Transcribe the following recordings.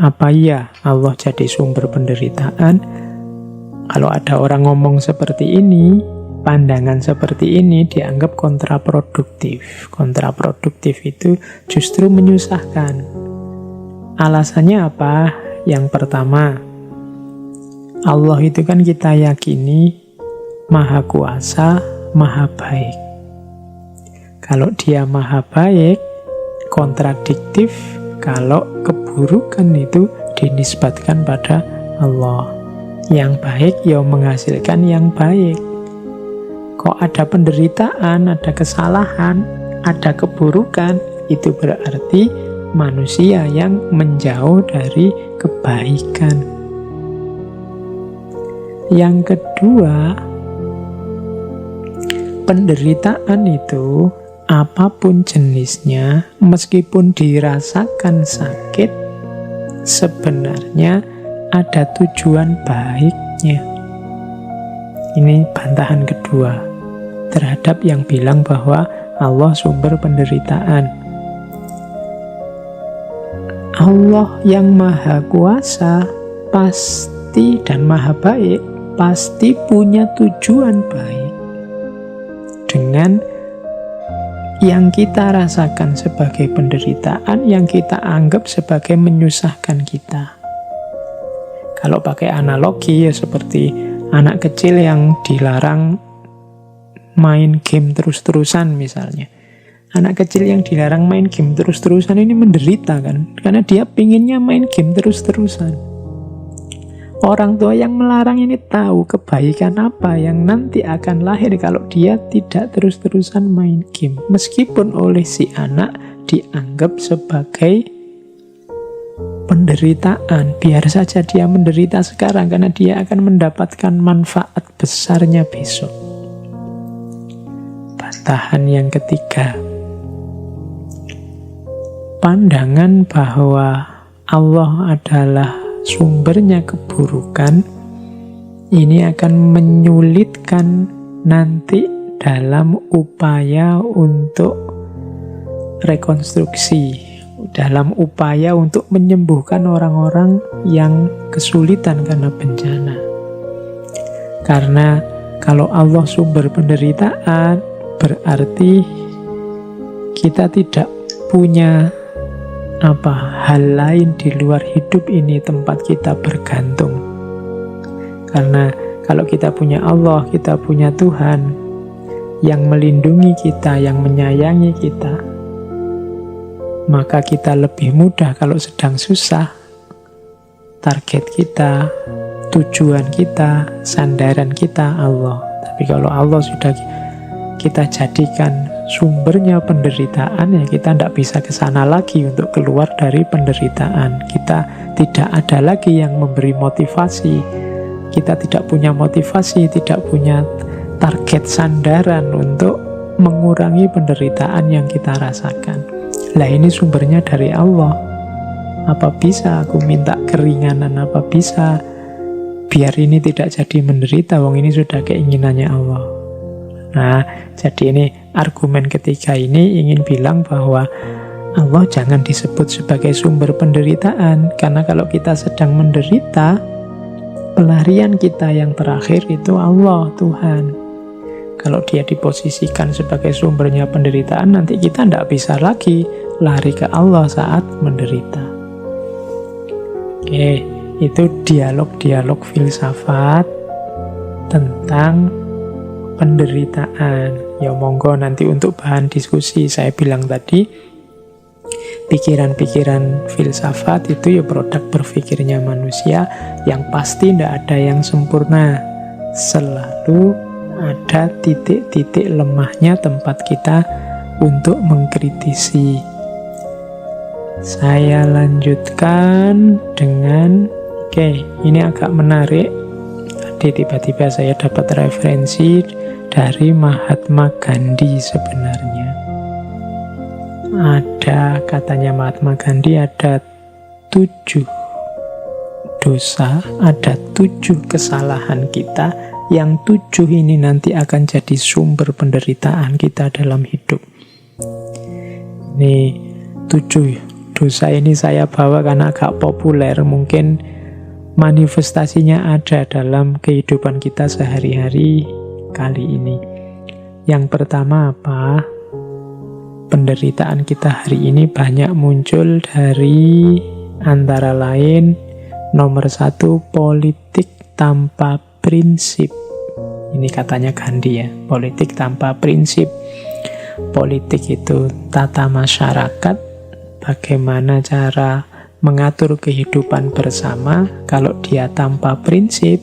Apa iya Allah jadi sumber penderitaan? Kalau ada orang ngomong seperti ini, pandangan seperti ini dianggap kontraproduktif. Kontraproduktif itu justru menyusahkan. Alasannya apa? Yang pertama, Allah itu kan kita yakini Maha Kuasa, Maha Baik. Kalau Dia Maha Baik, kontradiktif kalau keburukan itu dinisbatkan pada Allah. Yang baik ya menghasilkan yang baik. Kok ada penderitaan, ada kesalahan, ada keburukan, itu berarti manusia yang menjauh dari kebaikan. Yang kedua, penderitaan itu apapun jenisnya, meskipun dirasakan sakit, sebenarnya ada tujuan baiknya. Ini bantahan kedua terhadap yang bilang bahwa Allah sumber penderitaan. Allah yang Maha Kuasa pasti dan Maha Baik pasti punya tujuan baik dengan yang kita rasakan sebagai penderitaan, yang kita anggap sebagai menyusahkan kita. Kalau pakai analogi ya seperti anak kecil yang dilarang main game terus-terusan misalnya. Anak kecil yang dilarang main game terus-terusan ini menderita kan, karena dia pinginnya main game terus-terusan. Orang tua yang melarang ini tahu kebaikan apa yang nanti akan lahir kalau dia tidak terus-terusan main game. Meskipun oleh si anak dianggap sebagai penderitaan, biar saja dia menderita sekarang karena dia akan mendapatkan manfaat besarnya besok. Bantahan yang ketiga, pandangan bahwa Allah adalah sumbernya keburukan ini akan menyulitkan nanti dalam upaya untuk rekonstruksi, dalam upaya untuk menyembuhkan orang-orang yang kesulitan karena bencana. Karena kalau Allah sumber penderitaan, berarti kita tidak punya hal lain di luar hidup ini tempat kita bergantung. Karena kalau kita punya Allah, kita punya Tuhan yang melindungi kita, yang menyayangi kita, maka kita lebih mudah kalau sedang susah. Target kita, tujuan kita, sandaran kita Allah. Tapi kalau Allah sudah kita jadikan sumbernya penderitaan, ya kita tidak bisa ke sana lagi untuk keluar dari penderitaan. Kita tidak ada lagi yang memberi motivasi. Kita tidak punya motivasi, tidak punya target sandaran untuk mengurangi penderitaan yang kita rasakan. Lah ini sumbernya dari Allah. Apa bisa aku minta keringanan? Apa bisa biar ini tidak jadi menderita? Wong ini sudah keinginannya Allah. Nah, jadi ini argumen ketiga ini ingin bilang bahwa Allah jangan disebut sebagai sumber penderitaan. Karena kalau kita sedang menderita, pelarian kita yang terakhir itu Allah, Tuhan. Kalau dia diposisikan sebagai sumbernya penderitaan, nanti kita tidak bisa lagi lari ke Allah saat menderita. Oke, itu dialog-dialog filsafat tentang penderitaan. Ya monggo nanti untuk bahan diskusi. Saya bilang tadi, pikiran-pikiran filsafat itu ya produk berpikirnya manusia, yang pasti tidak ada yang sempurna. Selalu ada titik-titik lemahnya tempat kita untuk mengkritisi. Saya lanjutkan dengan ini agak menarik. Tadi tiba-tiba saya dapat referensi dari Mahatma Gandhi. Sebenarnya ada, katanya Mahatma Gandhi, ada 7 dosa, ada 7 kesalahan kita, yang 7 ini nanti akan jadi sumber penderitaan kita dalam hidup. Ini 7 dosa ini saya bawa karena agak populer. Mungkin manifestasinya ada dalam kehidupan kita sehari-hari kali ini. Yang pertama apa? Penderitaan kita hari ini banyak muncul dari antara lain nomor 1, politik tanpa prinsip. Ini katanya Gandhi ya, politik tanpa prinsip. Politik itu tata masyarakat, bagaimana cara mengatur kehidupan bersama. Kalau dia tanpa prinsip,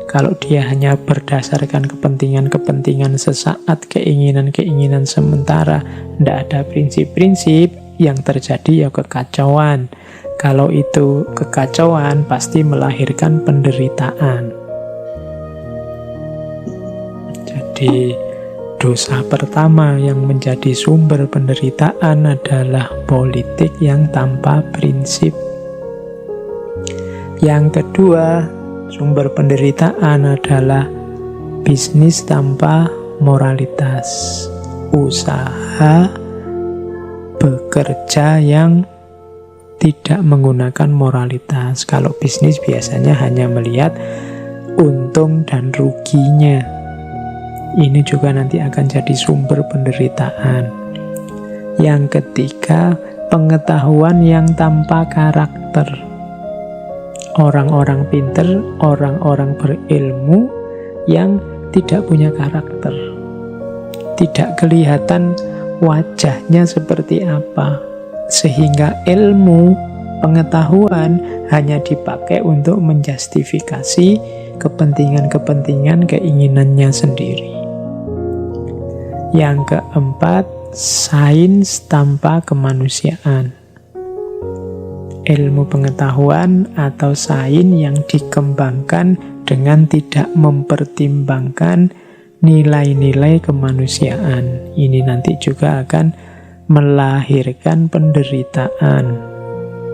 kalau dia hanya berdasarkan kepentingan-kepentingan sesaat, keinginan-keinginan sementara, tidak ada prinsip-prinsip, yang terjadi ya kekacauan. Kalau itu kekacauan, pasti melahirkan penderitaan. Jadi dosa pertama yang menjadi sumber penderitaan adalah politik yang tanpa prinsip. Yang kedua, sumber penderitaan adalah bisnis tanpa moralitas. Usaha bekerja yang tidak menggunakan moralitas. Kalau bisnis biasanya hanya melihat untung dan ruginya. Ini juga nanti akan jadi sumber penderitaan. Yang ketiga, pengetahuan yang tanpa karakter. Orang-orang pinter, orang-orang berilmu yang tidak punya karakter. Tidak kelihatan wajahnya seperti apa. Sehingga ilmu, pengetahuan hanya dipakai untuk menjustifikasi kepentingan-kepentingan keinginannya sendiri. Yang keempat, sains tanpa kemanusiaan. Ilmu pengetahuan atau sains yang dikembangkan dengan tidak mempertimbangkan nilai-nilai kemanusiaan. Ini nanti juga akan melahirkan penderitaan.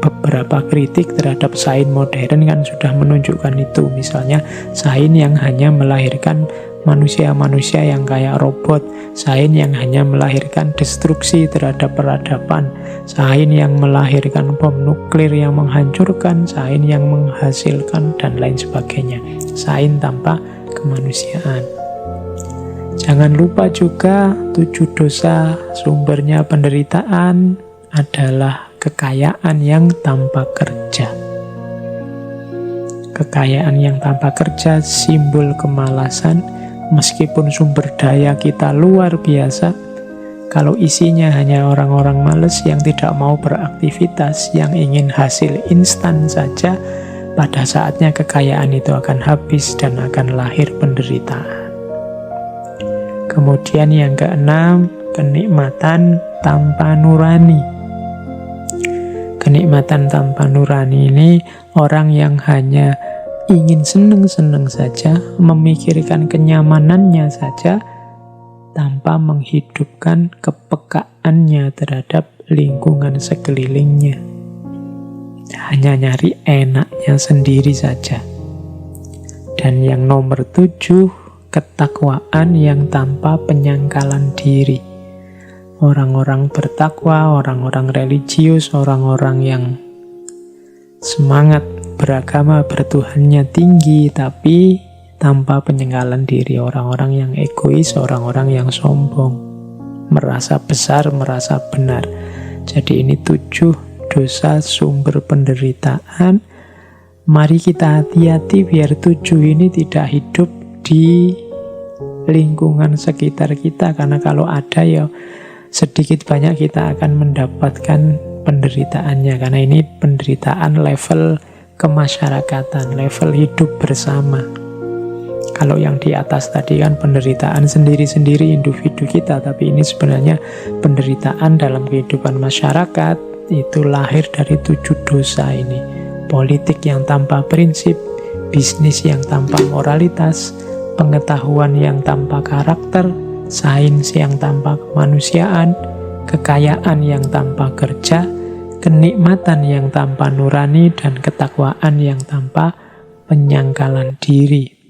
Beberapa kritik terhadap sains modern kan sudah menunjukkan itu. Misalnya sains yang hanya melahirkan manusia-manusia yang kayak robot, sains yang hanya melahirkan destruksi terhadap peradaban, sains yang melahirkan bom nuklir yang menghancurkan, sains yang menghasilkan, dan lain sebagainya. Sains tanpa kemanusiaan. Jangan lupa juga 7 dosa sumbernya penderitaan adalah kekayaan yang tanpa kerja. Kekayaan yang tanpa kerja simbol kemalasan. Meskipun sumber daya kita luar biasa, kalau isinya hanya orang-orang males yang tidak mau beraktivitas, yang ingin hasil instan saja, pada saatnya kekayaan itu akan habis dan akan lahir penderitaan. Kemudian yang keenam, kenikmatan tanpa nurani. Kenikmatan tanpa nurani ini orang yang hanya ingin seneng-seneng saja, memikirkan kenyamanannya saja, tanpa menghidupkan kepekaannya terhadap lingkungan sekelilingnya. Hanya nyari enaknya sendiri saja. Dan yang nomor 7, ketakwaan yang tanpa penyangkalan diri. Orang-orang bertakwa, orang-orang religius, orang-orang yang semangat beragama, bertuhannya tinggi, tapi tanpa penyangkalan diri. Orang-orang yang egois, orang-orang yang sombong, merasa besar, merasa benar. Jadi ini 7 dosa sumber penderitaan. Mari kita hati-hati biar 7 ini tidak hidup di lingkungan sekitar kita, karena kalau ada ya sedikit banyak kita akan mendapatkan penderitaannya, karena ini penderitaan level kemasyarakatan, level hidup bersama. Kalau yang di atas tadi kan penderitaan sendiri-sendiri individu kita, tapi ini sebenarnya penderitaan dalam kehidupan masyarakat. Itu lahir dari 7 dosa ini. Politik yang tanpa prinsip, bisnis yang tanpa moralitas, pengetahuan yang tanpa karakter, sains yang tanpa kemanusiaan, kekayaan yang tanpa kerja, kenikmatan yang tanpa nurani, dan ketakwaan yang tanpa penyangkalan diri.